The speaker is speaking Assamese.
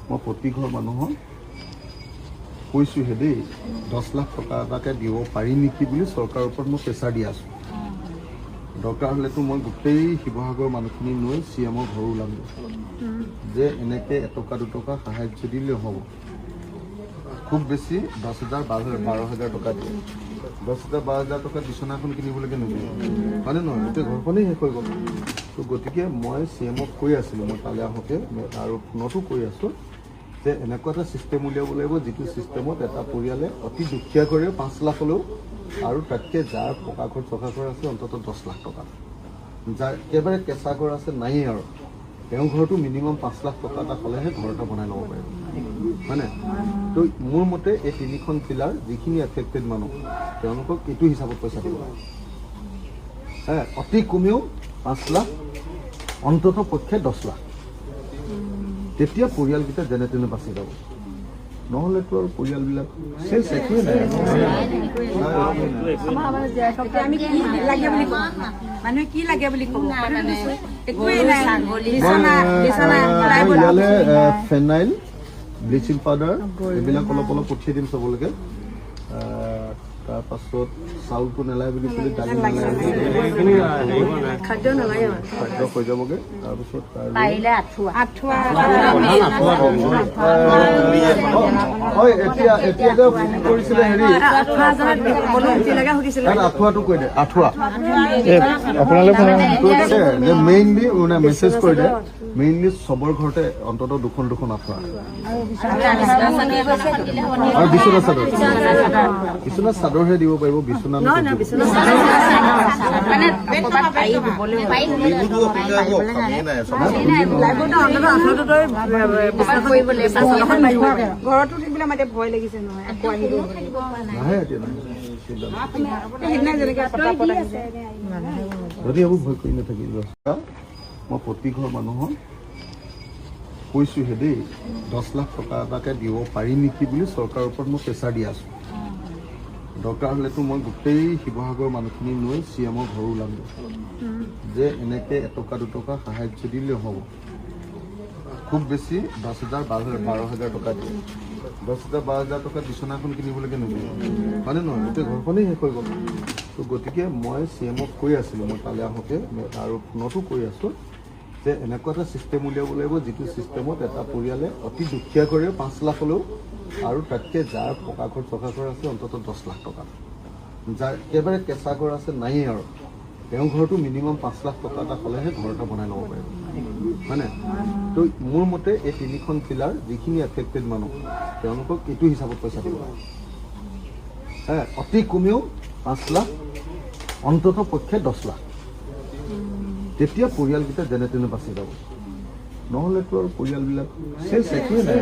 মই প্ৰতি ঘৰ মানুহক কৈছোঁহে দেই 10 লাখ টকা এটাকে দিব পাৰি নেকি বুলি চৰকাৰৰ ওপৰত মই প্ৰেছাৰ দি আছোঁ। দৰকাৰ হ'লেতো মই গোটেই শিৱসাগৰৰ মানুহখিনি লৈ CMৰ ঘৰ ওলাম যে এনেকৈ এটকা দুটকা সাহায্য দিলে হ'ব। খুব বেছি 10,000 12,000 টকা দিয়ে। 10,000 12,000 টকা বিচনাখন কিনিবলৈকে নিদিয়ে হয়নে নহয়? গোটেই ঘৰখনেই শেষ হৈ গ'ল। তো গতিকে মই CMক কৈ আছিলোঁ, মই তালৈ আহোঁতে আৰু ফোনতো কৈ আছোঁ যে এনেকুৱা এটা ছিষ্টেম উলিয়াব লাগিব যিটো ছিষ্টেমত এটা পৰিয়ালে অতি দুখীয়া কৰি 5 লাখ হ'লেও আৰু তাতকৈ যাৰ পকা ঘৰ চকা ঘৰ আছে অন্ততঃ 10 লাখ টকা, যাৰ একেবাৰে কেঁচা ঘৰ আছে নায়েই আৰু তেওঁৰ ঘৰটো মিনিমাম 5 লাখ টকা এটা হ'লেহে ঘৰ এটা বনাই ল'ব পাৰিব হয়নে? তো মোৰ মতে এই 3খন জিলাৰ যিখিনি এফেক্টেড মানুহ তেওঁলোকক এইটো হিচাপত পইচা দিব লাগে। অতি কমেও 5 লাখ অন্ততঃ পক্ষে 10 লাখ, তেতিয়া পৰিয়ালকেইটা যেনে তেনে বাচি যাব। নহ'লেতো আৰু পৰিয়ালবিলাক চেচ একোৱেই নাই। ইয়ালে ফেনাইল ব্লিচিং পাউডাৰ এইবিলাক অলপ অলপ পঠিয়াই দিম চবলৈকে। তাৰপাছত চাউলটো নেলাগে বুলি ক'লে দালি খাদ্য হৈ যাবগৈ। তাৰপিছত হয় এতিয়া যে ফোন কৰিছিলে হেৰি আঁঠুৱাটো কৈ দে। আঁঠুৱা মেইনলি মেছেজ কৰি দে, মেইনলি চবৰ ঘৰতে অন্ততঃ দুখন আঁঠুৱা আৰু বিচনা চাদৰহে দিব পাৰিব। বিচনা ভয় লাগিছে নহয় যদি এইবোৰ ভয় কৰি নাথাকিব। মই প্ৰতি ঘৰ মানুহক কৈছোঁহে দেই 10 লাখ টকা এটাকে দিব পাৰি নেকি বুলি চৰকাৰৰ ওপৰত মই প্ৰেছাৰ দি আছোঁ। দৰকাৰ হ'লেতো মই গোটেই শিৱসাগৰৰ মানুহখিনি লৈ CMৰ ঘৰ ওলাম যে এনেকৈ এটকা দুটকা সাহায্য দিলে হ'ব। খুব বেছি 10,000 12,000 টকা দিয়ে। 10,000 12,000 টকা বিচনাখন কিনিবলৈকে নিদিয়ে হয়নে নহয়? গোটেই ঘৰখনেই শেষ হৈ গ'ল। তো গতিকে মই CMক কৈ আছিলোঁ, মই তালৈ আহোঁতে আৰু ফোনতো কৈ আছোঁ যে এনেকুৱা এটা ছিষ্টেম উলিয়াব লাগিব যিটো ছিষ্টেমত এটা পৰিয়ালে অতি দুখীয়া কৰি 5 লাখ হ'লেও আৰু তাতকৈ যাৰ পকা ঘৰ চকা ঘৰ আছে অন্ততঃ 10 লাখ টকা, যাৰ একেবাৰে কেঁচা ঘৰ আছে নায়েই আৰু তেওঁৰ ঘৰটো মিনিমাম 5 লাখ টকা এটা হ'লেহে ঘৰ এটা বনাই ল'ব পাৰিব হয়নে? তো মোৰ মতে এই 3খন জিলাৰ যিখিনি এফেক্টেড মানুহ তেওঁলোকক এইটো হিচাপত পইচা দিব লাগে। অতি কমেও 5 লাখ অন্ততঃ পক্ষে 10 লাখ, তেতিয়া পৰিয়ালকেইটা যেনে তেনে বাচি যাব। নহ'লেতো আৰু পৰিয়ালবিলাক চেচ একোৱেই নাই।